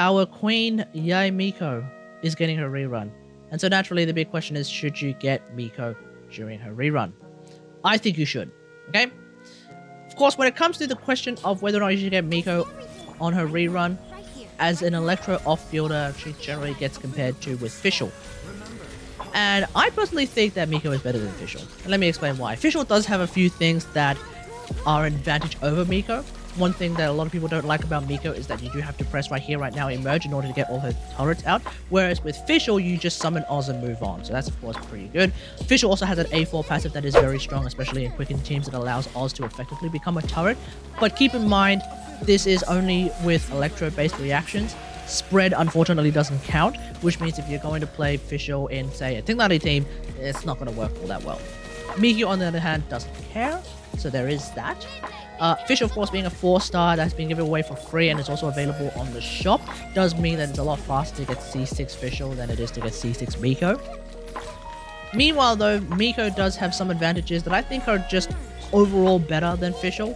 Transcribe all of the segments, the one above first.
our queen Yai Miko is getting her rerun. And so naturally the big question is, should you get Miko during her rerun? I think you should, okay? Of course, when it comes to the question of whether or not you should get Miko on her rerun, as an Electro off-fielder, she generally gets compared to with Fischl. And I personally think that Miko is better than Fischl. And let me explain why. Fischl does have a few things that are an advantage over Miko. One thing that a lot of people don't like about Miko is that you do have to press right here, right now, emerge in order to get all her turrets out. Whereas with Fischl, you just summon Oz and move on. So that's of course pretty good. Fischl also has an A4 passive that is very strong, especially in quickened teams, that allows Oz to effectively become a turret. But keep in mind, this is only with Electro-based reactions. Spread unfortunately doesn't count, which means if you're going to play Fischl in, say, a Tighnari team, it's not going to work all that well. Miko, on the other hand, doesn't care, so there is that. Fischl, of course, being a 4-star that's been given away for free and is also available on the shop, does mean that it's a lot faster to get C6 Fischl than it is to get C6 Miko. Meanwhile, though, Miko does have some advantages that I think are just overall better than Fischl.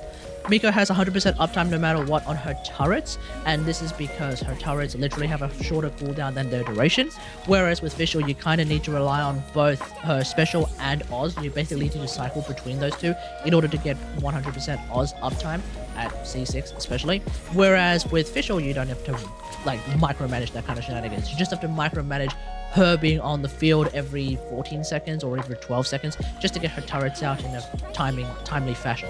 Miko has 100% uptime no matter what on her turrets, and this is because her turrets literally have a shorter cooldown than their duration, whereas with Fischl you kind of need to rely on both her special and Oz. You basically need to cycle between those two in order to get 100% Oz uptime at C6 especially, whereas with Fischl you don't have to like micromanage that kind of shenanigans. You just have to micromanage her being on the field every 14 seconds or every 12 seconds just to get her turrets out in a timely fashion.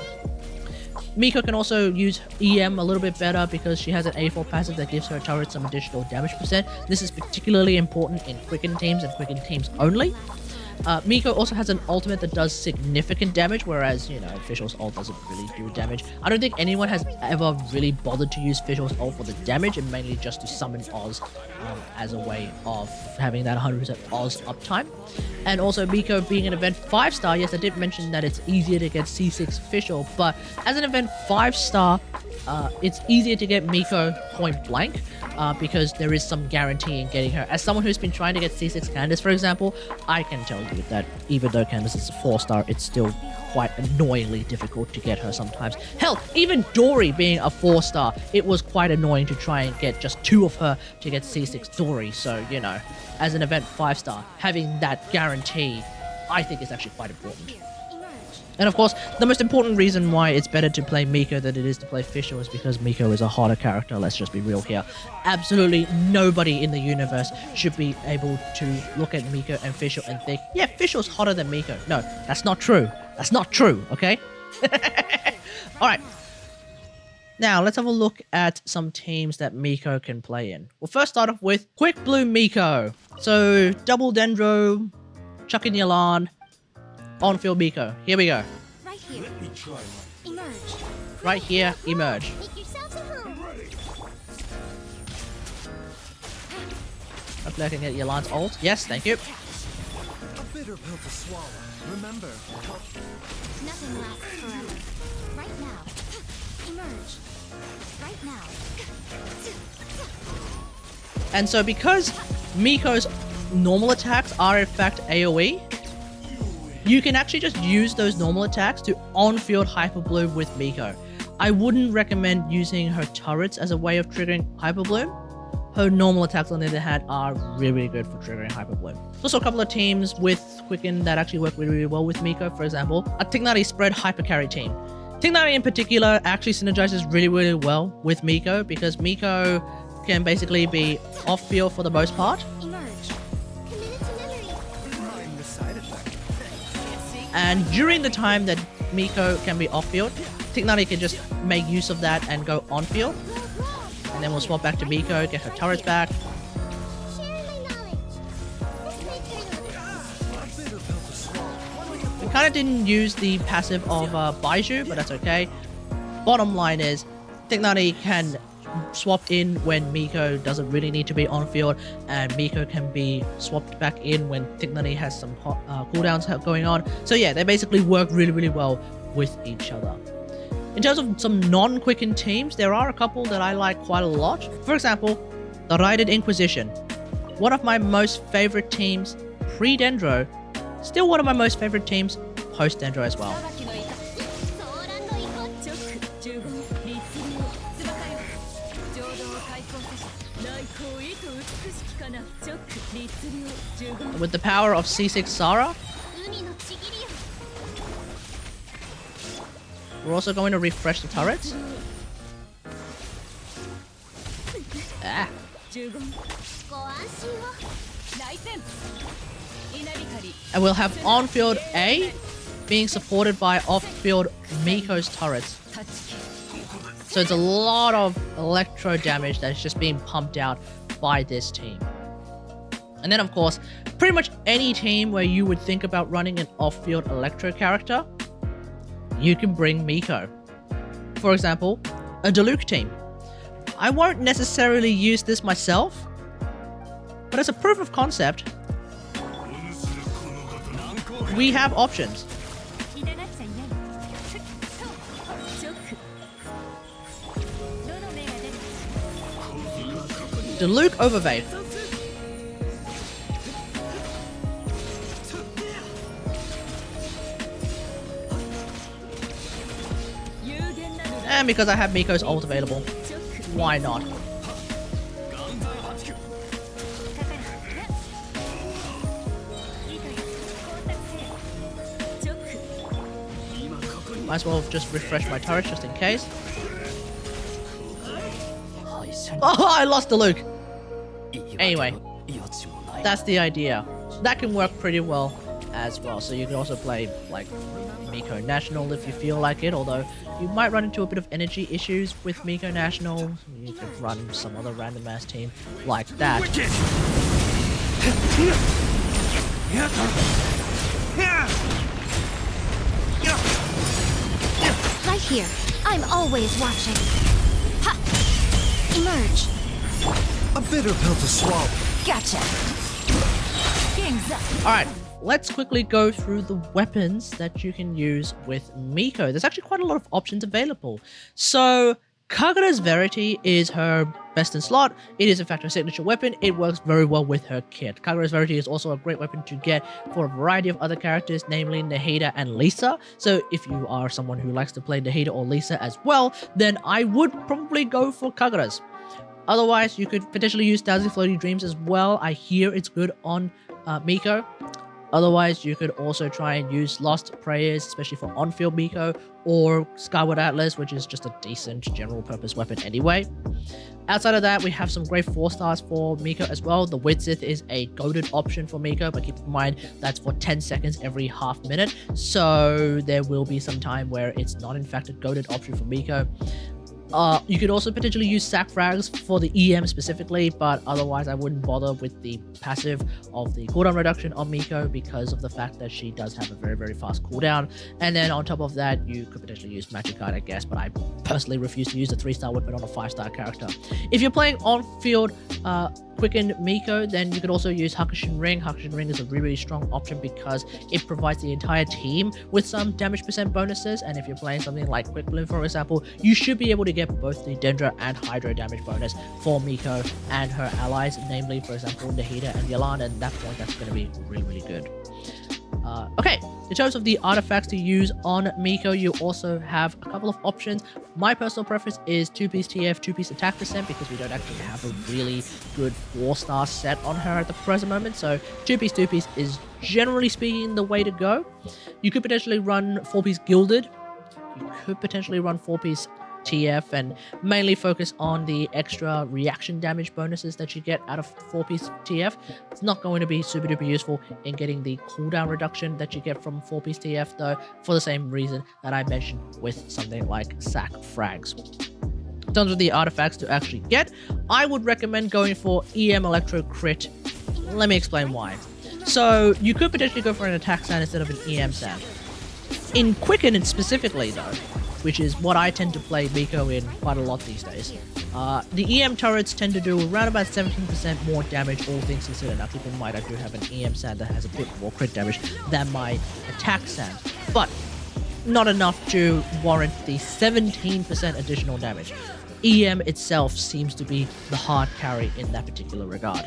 Miko can also use EM a little bit better because she has an A4 passive that gives her turret some additional damage percent. This is particularly important in quicken teams and quicken teams only. Miko also has an ultimate that does significant damage, whereas, you know, Fischl's ult doesn't really do damage. I don't think anyone has ever really bothered to use Fischl's ult for the damage, and mainly just to summon Oz as a way of having that 100% Oz uptime. And also Miko being an event 5-star, yes, I did mention that it's easier to get C6 Fischl, but as an event 5-star, it's easier to get Miko point blank because there is some guarantee in getting her. As someone who's been trying to get C6 Candace, for example, I can tell you that even though Candace is a 4-star, it's still quite annoyingly difficult to get her sometimes. Hell, even Dory being a 4-star, it was quite annoying to try and get just 2 of her to get C6 Dory. So, you know, as an event 5-star, having that guarantee, I think is actually quite important. And of course, the most important reason why it's better to play Miko than it is to play Fischl is because Miko is a harder character, let's just be real here. Absolutely nobody in the universe should be able to look at Miko and Fischl and think, yeah, Fischl's hotter than Miko. No, that's not true. That's not true, okay? Alright. Now, let's have a look at some teams that Miko can play in. We'll first start off with Quickbloom Miko. So, double Dendro, chuck in Yalan, on-field Miko. Here we go. Right here. Let me try emerge. Right here, emerge. Make yourselves at home. Hopefully I can get Yalan's ult. Yes, thank you. A bitter pill to swallow. Remember, Nothing lasts forever. Right now. Emerge. Right now. And so because Miko's normal attacks are in fact AoE, you can actually just use those normal attacks to on-field Hyper Bloom with Miko. I wouldn't recommend using her turrets as a way of triggering Hyper Bloom. Her normal attacks on the other hand are really good for triggering Hyper Bloom. There's also a couple of teams with Quicken that actually work really well with Miko. For example, a Tighnari spread Hyper Carry team. Tighnari in particular actually synergizes really well with Miko because Miko can basically be off-field for the most part. Emerge. Commit it to memory. I'm the side effect. And during the time that Miko can be off-field, Tighnari can just make use of that and go on-field. And then we'll swap back to Miko, get her turrets back. Sharing my knowledge. This makes her A bitter pill to swallow. We kind of didn't use the passive of Baiju, but that's okay. Bottom line is, Tighnari can swap in when Miko doesn't really need to be on field, and Miko can be swapped back in when Tighnari has some cooldowns going on. So yeah, they basically work really well with each other. In terms of some non-quicken teams, there are a couple that I like quite a lot. For example, the Raiden Inquisition. One of my most favorite teams pre-Dendro, still one of my most favorite teams post-Dendro as well. With the power of C6 Sara, 海のちぎりよ we're also going to refresh the turrets. Ah. ご安心を And we'll have on-field A being supported by off-field Miko's turrets. So it's a lot of electro damage that's just being pumped out by this team. And then of course, pretty much any team where you would think about running an off-field electro character, you can bring Miko. For example, a Diluc team. I won't necessarily use this myself, but as a proof of concept, we have options. Diluc Overvade. And because I have Miko's ult available, why not? Might as well just refresh my turret just in case. Oh, I lost the Luke. Anyway, that's the idea. That can work pretty well as well. So you can also play like Miko National if you feel like it, although you might run into a bit of energy issues with Miko National. You could run some other random ass team like that. Right here. I'm always watching. Ha! Emerge. A bitter pill to swallow. Gotcha. Game's up. Alright, let's quickly go through the weapons that you can use with Miko. There's actually quite a lot of options available. So, Kagura's Verity is her best in slot. It is in fact her signature weapon. It works very well with her kit. Kagura's Verity is also a great weapon to get for a variety of other characters, namely Nahida and Lisa. So if you are someone who likes to play Nahida or Lisa as well, then I would probably go for Kagura's. Otherwise, you could potentially use Thousand Floating Dreams as well. I hear it's good on Miko. Otherwise, you could also try and use Lost Prayers, especially for on-field Miko, or Skyward Atlas, which is just a decent general-purpose weapon anyway. Outside of that, we have some great 4-stars for Miko as well. The Widsith is a goated option for Miko, but keep in mind that's for 10 seconds every half minute. So there will be some time where it's not in fact a goated option for Miko. You could also potentially use sack frags for the EM specifically, but otherwise I wouldn't bother with the passive of the cooldown reduction on Miko because of the fact that she does have a very, very fast cooldown. And then on top of that, you could potentially use Magic Card, I guess, but I personally refuse to use a 3-star weapon on a 5-star character. If you're playing on-field Quicken Miko, then you could also use Hakushin Ring. Hakushin Ring is a really, really strong option because it provides the entire team with some damage % bonuses, and if you're playing something like Quickbloom, for example, you should be able to get both the Dendra and Hydro damage bonus for Miko and her allies, namely, for example, Nahida and Yalan, and at that point, that's going to be really, really good. Okay, in terms of the artifacts to use on Miko, you also have a couple of options. My personal preference is 2-piece TF, 2-piece attack descent, because we don't actually have a really good 4-star set on her at the present moment, so 2-piece is generally speaking the way to go. You could potentially run 4-piece Gilded, you could potentially run 4-piece TF and mainly focus on the extra reaction damage bonuses that you get out of 4-piece TF. It's not going to be super duper useful in getting the cooldown reduction that you get from 4-piece TF though, for the same reason that I mentioned with something like sack frags. In terms of the artifacts to actually get, I would recommend going for EM Electro Crit. Let me explain why. So you could potentially go for an attack sand instead of an EM sand. In Quicken specifically though, which is what I tend to play Miko in quite a lot these days. The EM turrets tend to do around about 17% more damage, all things considered. Now keep in mind I do have an EM sand that has a bit more crit damage than my attack sand, but not enough to warrant the 17% additional damage. EM itself seems to be the hard carry in that particular regard.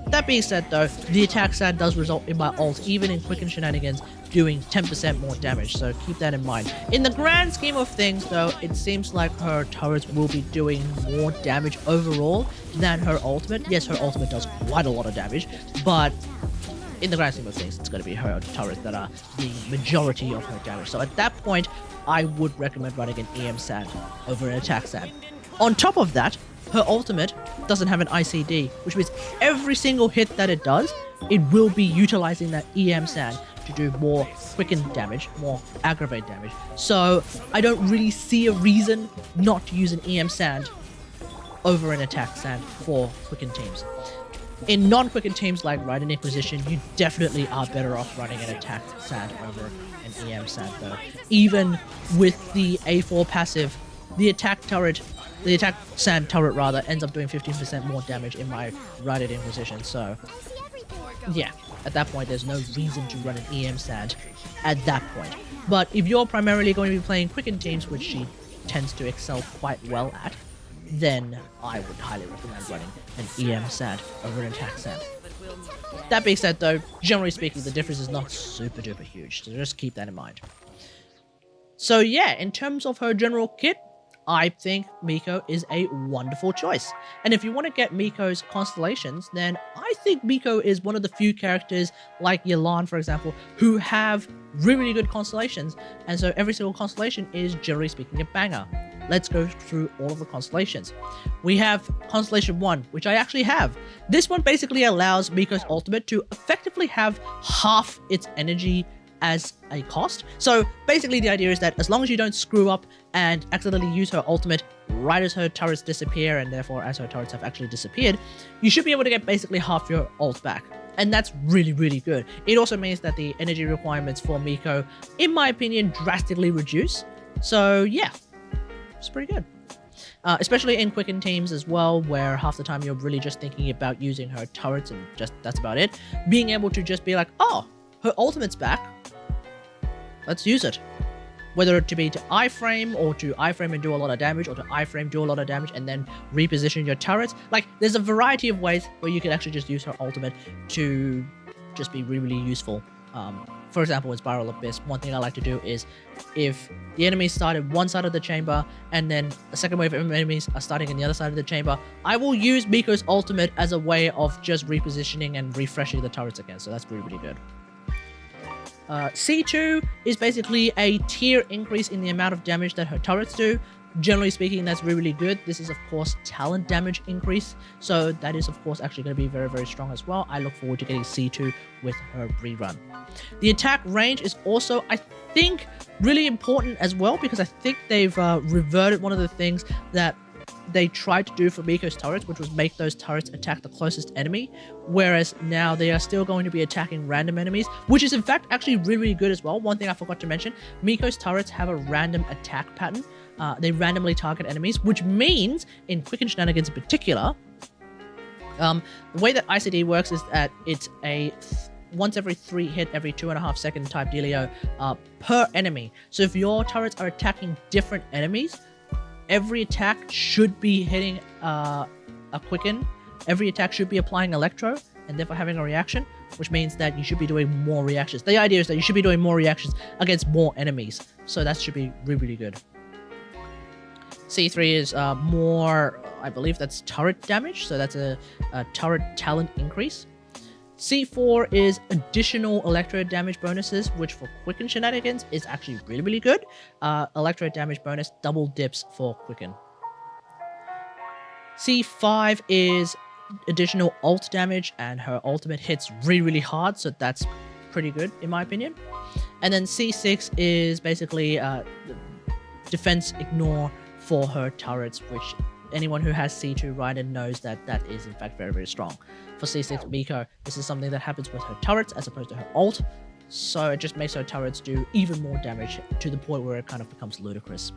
That being said though, the attack sand does result in my ult, even in Quicken shenanigans, doing 10% more damage, so keep that in mind. In the grand scheme of things though, it seems like her turrets will be doing more damage overall than her ultimate. Yes, her ultimate does quite a lot of damage, but in the grand scheme of things, it's going to be her turrets that are the majority of her damage. So at that point, I would recommend running an EM Sand over an attack Sand. On top of that, her ultimate doesn't have an ICD, which means every single hit that it does, it will be utilizing that EM Sand to do more quicken damage, more aggravate damage. So I don't really see a reason not to use an EM Sand over an attack Sand for quicken teams. In non-quicken teams like Raiden Inquisition, you definitely are better off running an attack Sand over an EM Sand though. Even with the A4 passive, the attack Sand turret rather ends up doing 15% more damage in my Raiden Inquisition. So yeah, at that point there's no reason to run an EM Sand at that point. But if you're primarily going to be playing quicken teams, which she tends to excel quite well at, then I would highly recommend running an EM Sand over an attack Sand. That being said though, generally speaking, the difference is not super duper huge, so just keep that in mind. So yeah, in terms of her general kit, I think Miko is a wonderful choice. And if you want to get Miko's Constellations, then I think Miko is one of the few characters, like Yelan for example, who have really good Constellations, and so every single Constellation is generally speaking a banger. Let's go through all of the Constellations. We have Constellation 1, which I actually have. This one basically allows Miko's ultimate to effectively have half its energy as a cost. So basically the idea is that as long as you don't screw up and accidentally use her ultimate right as her turrets disappear, and therefore as her turrets have actually disappeared, you should be able to get basically half your ult back. And that's really, really good. It also means that the energy requirements for Miko, in my opinion, drastically reduce. So yeah, it's pretty good. Especially in quicken teams as well, where half the time you're really just thinking about using her turrets and just that's about it. Being able to just be like, oh, her ultimate's back, let's use it. Whether it to be to iframe, or to iframe and do a lot of damage, or to iframe, do a lot of damage, and then reposition your turrets. Like, there's a variety of ways where you can actually just use her ultimate to just be really, really useful. For example, in Spiral Abyss, one thing I like to do is, if the enemies start at one side of the chamber, and then a second wave of enemies are starting in the other side of the chamber, I will use Miko's ultimate as a way of just repositioning and refreshing the turrets again, so that's really, really good. C2 is basically a tier increase in the amount of damage that her turrets do. Generally speaking, that's really, really good. This is, of course, talent damage increase, so that is, of course, actually going to be very, very strong as well. I look forward to getting C2 with her rerun. The attack range is also, I think, really important as well, because I think they've reverted one of the things that they tried to do for Miko's turrets, which was make those turrets attack the closest enemy, whereas now they are still going to be attacking random enemies, which is in fact actually really, really good as well. One thing I forgot to mention, Miko's turrets have a random attack pattern. They randomly target enemies, which means, in Quicken Shenanigans in particular, the way that ICD works is that it's a once every 3 hit, every 2.5 second type dealio per enemy. So if your turrets are attacking different enemies, every attack should be hitting a quicken. Every attack should be applying electro, and therefore having a reaction, which means that you should be doing more reactions. The idea is that you should be doing more reactions against more enemies, so that should be really, really good. C3 is more, I believe that's turret damage, so that's a turret talent increase. C4 is additional electro damage bonuses, which for Quicken Shenanigans is actually really, really good. Electro damage bonus double dips for Quicken. C5 is additional ult damage, and her ultimate hits really, really hard, so that's pretty good in my opinion. And then C6 is basically defense ignore for her turrets, which anyone who has C2 Raiden knows that that is in fact very, very strong. For C6 Miko, this is something that happens with her turrets as opposed to her ult, so it just makes her turrets do even more damage to the point where it kind of becomes ludicrous.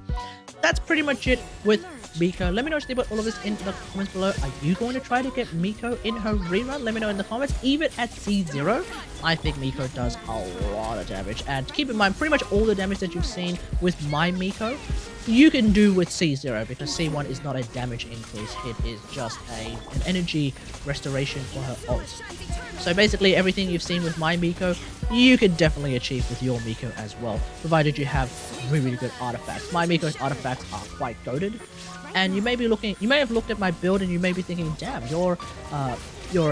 That's pretty much it with Miko. Let me know what you think about all of this in the comments below. Are you going to try to get Miko in her rerun? Let me know in the comments. Even at C0, I think Miko does a lot of damage. And keep in mind, pretty much all the damage that you've seen with my Miko you can do with C0 because C1 is not a damage increase, it is just an energy restoration for her ult. So basically everything you've seen with my Miko, you can definitely achieve with your Miko as well, provided you have really good artifacts. My Miko's artifacts are quite goated, and you may have looked at my build and you may be thinking, damn, your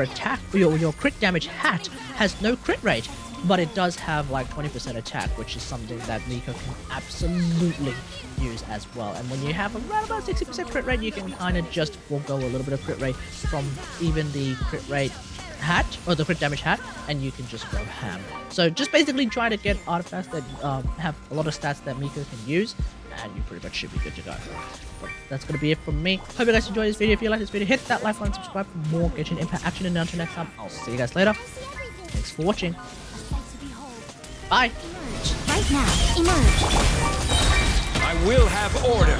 attack, your crit damage hat has no crit rate, but it does have like 20% attack, which is something that Miko can absolutely use as well. And when you have around about 60% crit rate, you can kind of just forego a little bit of crit rate from even the crit rate hat or the crit damage hat, and you can just go ham. So just basically try to get artifacts that have a lot of stats that Miko can use, and you pretty much should be good to go. But that's gonna be it from me. Hope you guys enjoyed this video. If you like this video, hit that like button, subscribe for more Genshin Impact action, and until next time, I'll see you guys later. Thanks for watching. Bye. Right now, emerge. I will have order.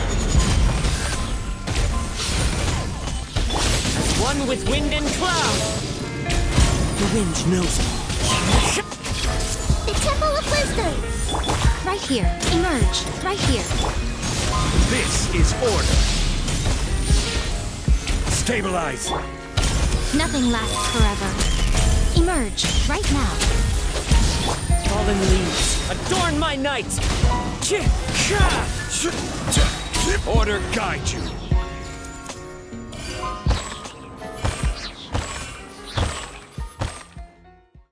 As one with wind and cloud. The wind knows me. The Temple of Wisdom. Right here, emerge. Right here. This is order. Stabilize. Nothing lasts forever. Emerge. Right now. Fallen leaves, adorn my night! Order guide you!